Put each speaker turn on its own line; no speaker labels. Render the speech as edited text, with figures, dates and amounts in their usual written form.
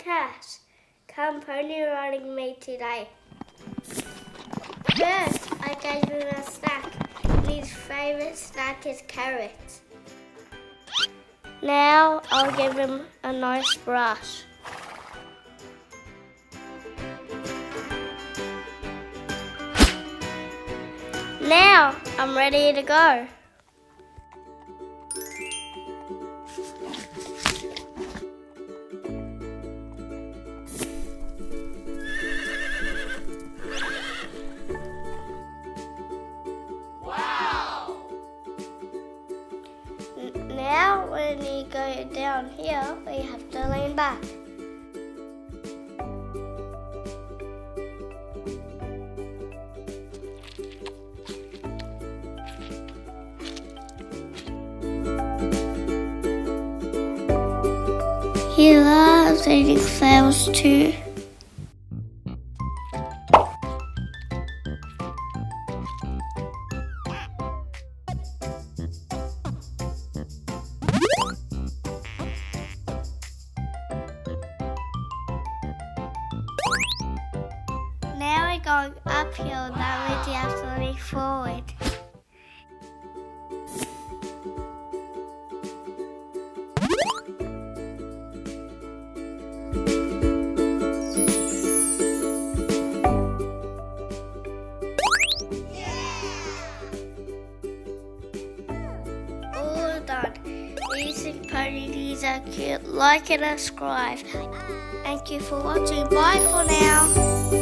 Cash. Come pony riding me today. First, I gave him a snack. His favourite snack is carrots. Now I'll give him a nice brush. Now I'm ready to go. Now when you go down here, we have to lean back. He loves eating flowers too. Now we're going uphill, that means you have to lean forward. All done. Using ponies are cute. Like and subscribe. Thank you for watching. Bye for now.